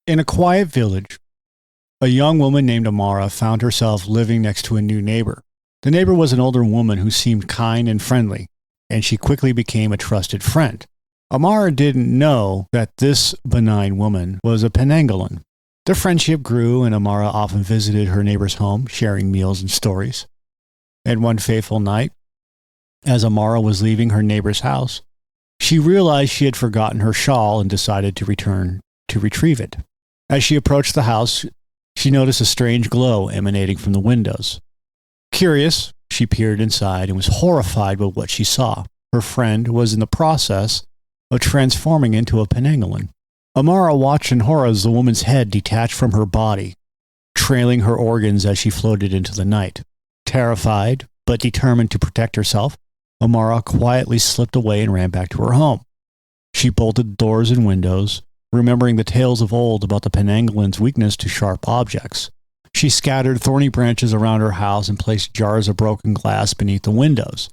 In a quiet village, a young woman named Amara found herself living next to a new neighbor. The neighbor was an older woman who seemed kind and friendly, and she quickly became a trusted friend. Amara didn't know that this benign woman was a Penanggalan. Their friendship grew, and Amara often visited her neighbor's home, sharing meals and stories. And one fateful night, as Amara was leaving her neighbor's house, she realized she had forgotten her shawl and decided to return to retrieve it. As she approached the house, she noticed a strange glow emanating from the windows. Curious, she peered inside and was horrified by what she saw. Her friend was in the process of transforming into a Penanggalan. Amara watched in horror as the woman's head detached from her body, trailing her organs as she floated into the night. Terrified, but determined to protect herself, Amara quietly slipped away and ran back to her home. She bolted doors and windows, remembering the tales of old about the Penanggalan's weakness to sharp objects. She scattered thorny branches around her house and placed jars of broken glass beneath the windows.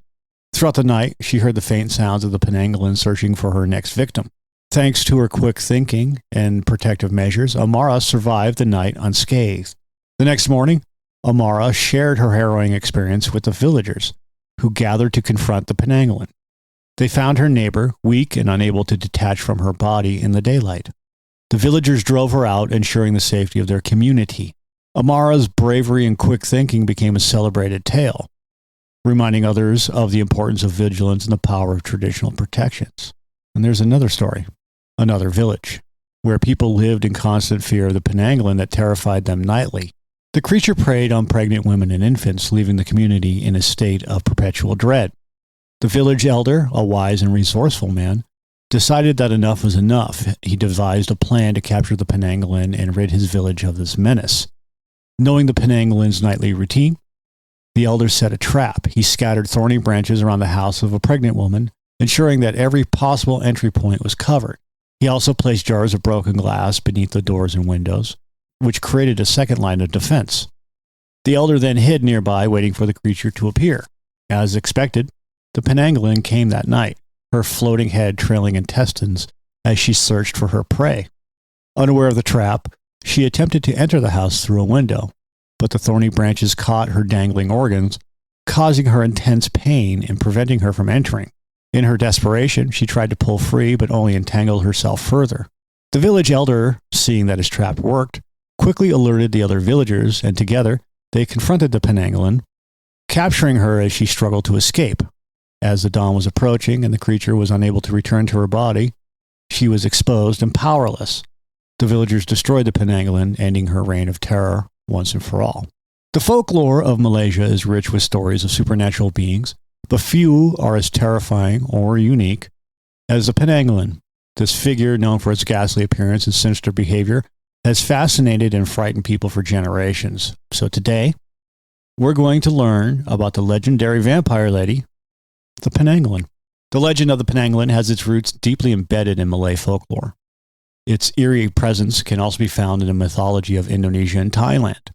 Throughout the night, she heard the faint sounds of the Penanggalan searching for her next victim. Thanks to her quick thinking and protective measures, Amara survived the night unscathed. The next morning, Amara shared her harrowing experience with the villagers, who gathered to confront the Penanggalan. They found her neighbor, weak and unable to detach from her body in the daylight. The villagers drove her out, ensuring the safety of their community. Amara's bravery and quick thinking became a celebrated tale, reminding others of the importance of vigilance and the power of traditional protections. And there's another story, another village, where people lived in constant fear of the Penanggalan that terrified them nightly. The creature preyed on pregnant women and infants, leaving the community in a state of perpetual dread. The village elder, a wise and resourceful man, decided that enough was enough. He devised a plan to capture the Penanggalan and rid his village of this menace. Knowing the Penanggalan's nightly routine, the elder set a trap. He scattered thorny branches around the house of a pregnant woman, ensuring that every possible entry point was covered. He also placed jars of broken glass beneath the doors and windows, which created a second line of defense. The elder then hid nearby, waiting for the creature to appear. As expected, the Penanggalan came that night, her floating head trailing intestines as she searched for her prey. Unaware of the trap, she attempted to enter the house through a window, but the thorny branches caught her dangling organs, causing her intense pain and preventing her from entering. In her desperation, she tried to pull free, but only entangled herself further. The village elder, seeing that his trap worked, quickly alerted the other villagers, and together they confronted the Penanggalan, capturing her as she struggled to escape. As the dawn was approaching and the creature was unable to return to her body, she was exposed and powerless. The villagers destroyed the Penanggalan, ending her reign of terror once and for all. The folklore of Malaysia is rich with stories of supernatural beings, but few are as terrifying or unique as the Penanggalan. This figure, known for its ghastly appearance and sinister behavior, has fascinated and frightened people for generations. So today, we're going to learn about the legendary vampire lady, the Penanggalan. The legend of the Penanggalan has its roots deeply embedded in Malay folklore. Its eerie presence can also be found in the mythology of Indonesia and Thailand.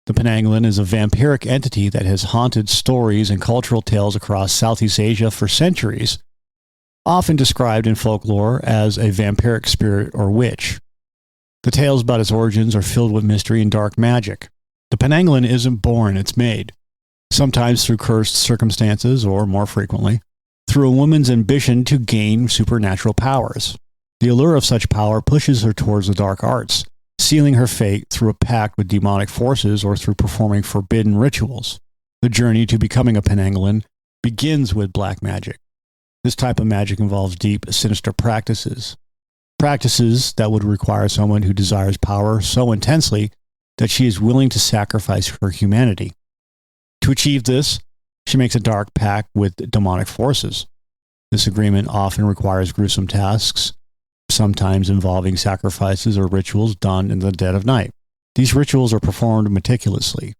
The Penanggalan is a vampiric entity that has haunted stories and cultural tales across Southeast Asia for centuries, often described in folklore as a vampiric spirit or witch. The tales about its origins are filled with mystery and dark magic. The Penanggalan isn't born, it's made, sometimes through cursed circumstances or, more frequently, through a woman's ambition to gain supernatural powers. The allure of such power pushes her towards the dark arts, sealing her fate through a pact with demonic forces or through performing forbidden rituals. The journey to becoming a Penanggalan begins with black magic. This type of magic involves deep, sinister practices that would require someone who desires power so intensely that she is willing to sacrifice her humanity. To achieve this, she makes a dark pact with demonic forces. This agreement often requires gruesome tasks, sometimes involving sacrifices or rituals done in the dead of night. These rituals are performed meticulously,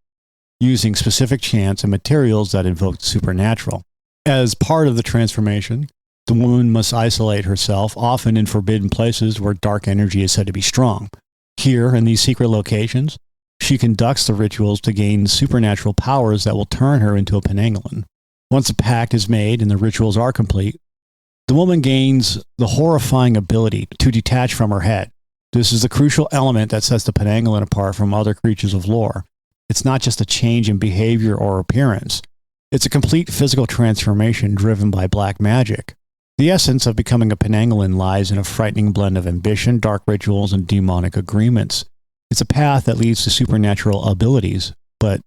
using specific chants and materials that invoke the supernatural. As part of the transformation, the woman must isolate herself, often in forbidden places where dark energy is said to be strong. Here, in these secret locations, she conducts the rituals to gain supernatural powers that will turn her into a Penanggalan. Once the pact is made and the rituals are complete, the woman gains the horrifying ability to detach from her head. This is the crucial element that sets the penanggalan apart from other creatures of lore. It's not just a change in behavior or appearance. It's a complete physical transformation driven by black magic. The essence of becoming a penanggalan lies in a frightening blend of ambition, dark rituals, and demonic agreements. It's a path that leads to supernatural abilities, but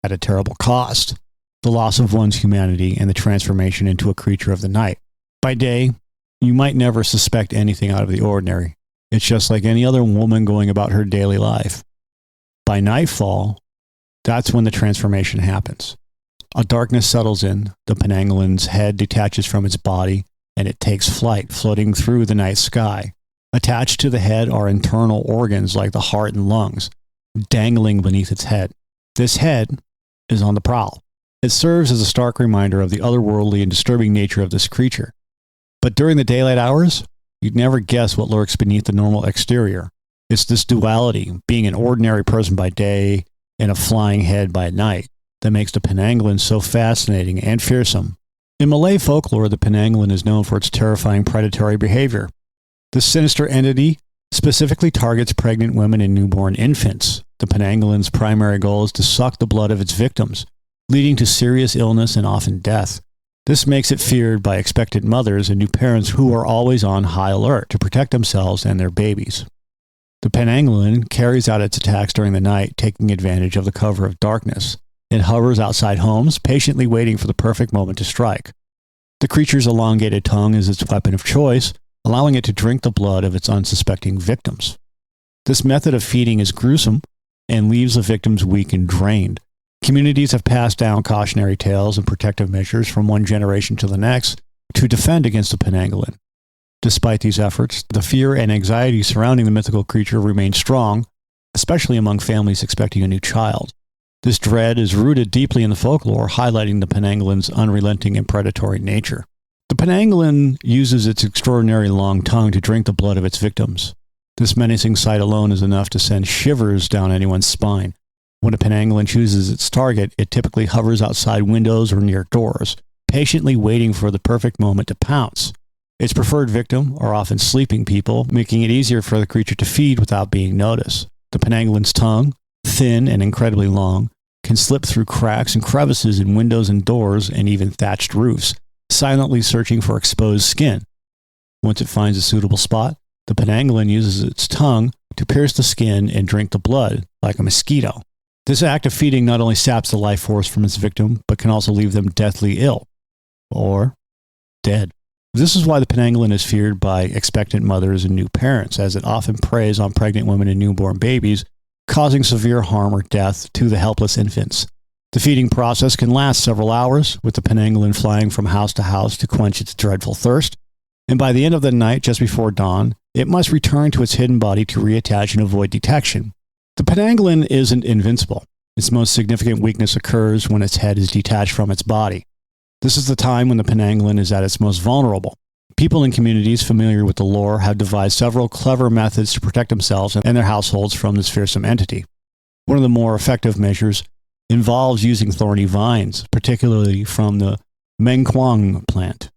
at a terrible cost: the loss of one's humanity and the transformation into a creature of the night. By day, you might never suspect anything out of the ordinary. It's just like any other woman going about her daily life. By nightfall, that's when the transformation happens. A darkness settles in, the penanggalan's head detaches from its body, and it takes flight, floating through the night sky. Attached to the head are internal organs like the heart and lungs, dangling beneath its head. This head is on the prowl. It serves as a stark reminder of the otherworldly and disturbing nature of this creature. But during the daylight hours, you'd never guess what lurks beneath the normal exterior. It's this duality, being an ordinary person by day and a flying head by night, that makes the penanggalan so fascinating and fearsome. In Malay folklore, the penanggalan is known for its terrifying predatory behavior. This sinister entity specifically targets pregnant women and newborn infants. The penanggalan's primary goal is to suck the blood of its victims, leading to serious illness and often death. This makes it feared by expectant mothers and new parents who are always on high alert to protect themselves and their babies. The penanggalan carries out its attacks during the night, taking advantage of the cover of darkness. It hovers outside homes, patiently waiting for the perfect moment to strike. The creature's elongated tongue is its weapon of choice, allowing it to drink the blood of its unsuspecting victims. This method of feeding is gruesome and leaves the victims weak and drained. Communities have passed down cautionary tales and protective measures from one generation to the next to defend against the penanggalan. Despite these efforts, the fear and anxiety surrounding the mythical creature remain strong, especially among families expecting a new child. This dread is rooted deeply in the folklore, highlighting the penanggalan's unrelenting and predatory nature. The penanggalan uses its extraordinary long tongue to drink the blood of its victims. This menacing sight alone is enough to send shivers down anyone's spine. When a penanggalan chooses its target, it typically hovers outside windows or near doors, patiently waiting for the perfect moment to pounce. Its preferred victim are often sleeping people, making it easier for the creature to feed without being noticed. The penanggalan's tongue, thin and incredibly long, can slip through cracks and crevices in windows and doors and even thatched roofs, silently searching for exposed skin. Once it finds a suitable spot, the penanggalan uses its tongue to pierce the skin and drink the blood like a mosquito. This act of feeding not only saps the life force from its victim, but can also leave them deathly ill or dead. This is why the penanggalan is feared by expectant mothers and new parents, as it often preys on pregnant women and newborn babies, causing severe harm or death to the helpless infants. The feeding process can last several hours, with the penanggalan flying from house to house to quench its dreadful thirst, and by the end of the night, just before dawn, it must return to its hidden body to reattach and avoid detection. The penanggalan isn't invincible. Its most significant weakness occurs when its head is detached from its body. This is the time when the penanggalan is at its most vulnerable. People in communities familiar with the lore have devised several clever methods to protect themselves and their households from this fearsome entity. One of the more effective measures involves using thorny vines, particularly from the mengkuang plant.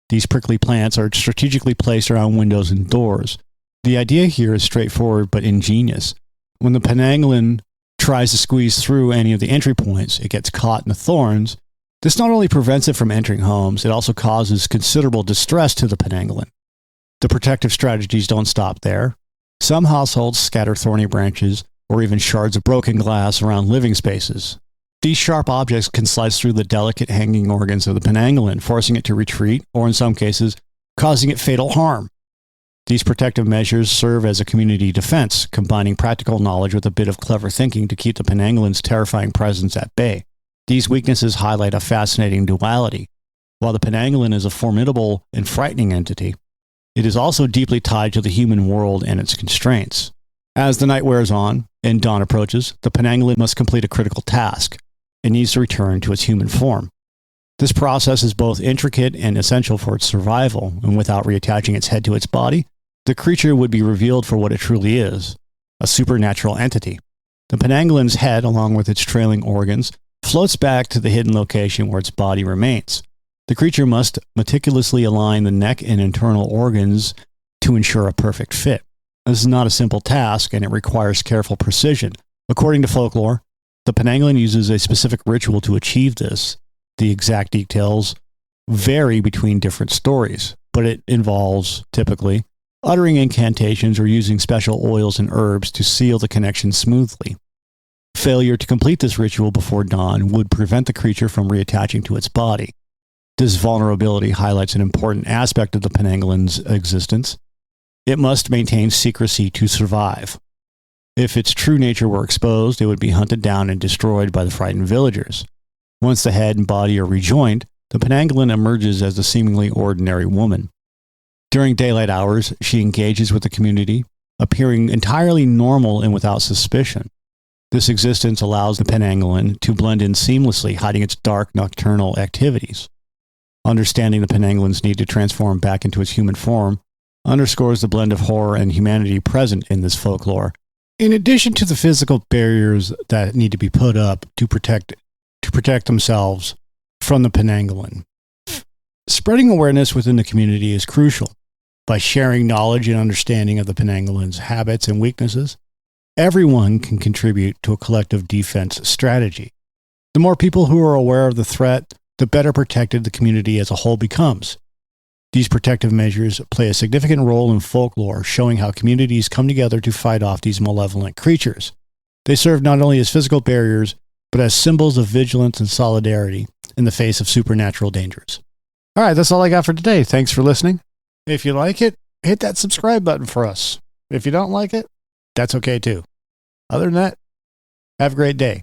These prickly plants are strategically placed around windows and doors. The idea here is straightforward but ingenious. When the penanggalan tries to squeeze through any of the entry points, it gets caught in the thorns. This not only prevents it from entering homes, it also causes considerable distress to the penanggalan. The protective strategies don't stop there. Some households scatter thorny branches or even shards of broken glass around living spaces. These sharp objects can slice through the delicate hanging organs of the penanggalan, forcing it to retreat, or in some cases, causing it fatal harm. These protective measures serve as a community defense, combining practical knowledge with a bit of clever thinking to keep the penanggalan's terrifying presence at bay. These weaknesses highlight a fascinating duality. While the penanggalan is a formidable and frightening entity, it is also deeply tied to the human world and its constraints. As the night wears on and dawn approaches, the penanggalan must complete a critical task. It needs to return to its human form. This process is both intricate and essential for its survival, and without reattaching its head to its body, the creature would be revealed for what it truly is, a supernatural entity. The penanggalan's head, along with its trailing organs, floats back to the hidden location where its body remains. The creature must meticulously align the neck and internal organs to ensure a perfect fit. This is not a simple task, and it requires careful precision. According to folklore, the Penanggalan uses a specific ritual to achieve this. The exact details vary between different stories, but it involves, typically, uttering incantations or using special oils and herbs to seal the connection smoothly. Failure to complete this ritual before dawn would prevent the creature from reattaching to its body. This vulnerability highlights an important aspect of the Penanggalan's existence. It must maintain secrecy to survive. If its true nature were exposed, it would be hunted down and destroyed by the frightened villagers. Once the head and body are rejoined, the Penanggalan emerges as a seemingly ordinary woman. During daylight hours, she engages with the community, appearing entirely normal and without suspicion. This existence allows the Penanggalan to blend in seamlessly, hiding its dark nocturnal activities. Understanding the Penanggalan's need to transform back into its human form underscores the blend of horror and humanity present in this folklore. In addition to the physical barriers that need to be put up to protect themselves from the Penanggalan, spreading awareness within the community is crucial. By sharing knowledge and understanding of the Penanggalan's habits and weaknesses, everyone can contribute to a collective defense strategy. The more people who are aware of the threat, the better protected the community as a whole becomes. These protective measures play a significant role in folklore, showing how communities come together to fight off these malevolent creatures. They serve not only as physical barriers, but as symbols of vigilance and solidarity in the face of supernatural dangers. All right, that's all I got for today. Thanks for listening. If you like it, hit that subscribe button for us. If you don't like it, that's okay too. Other than that, have a great day.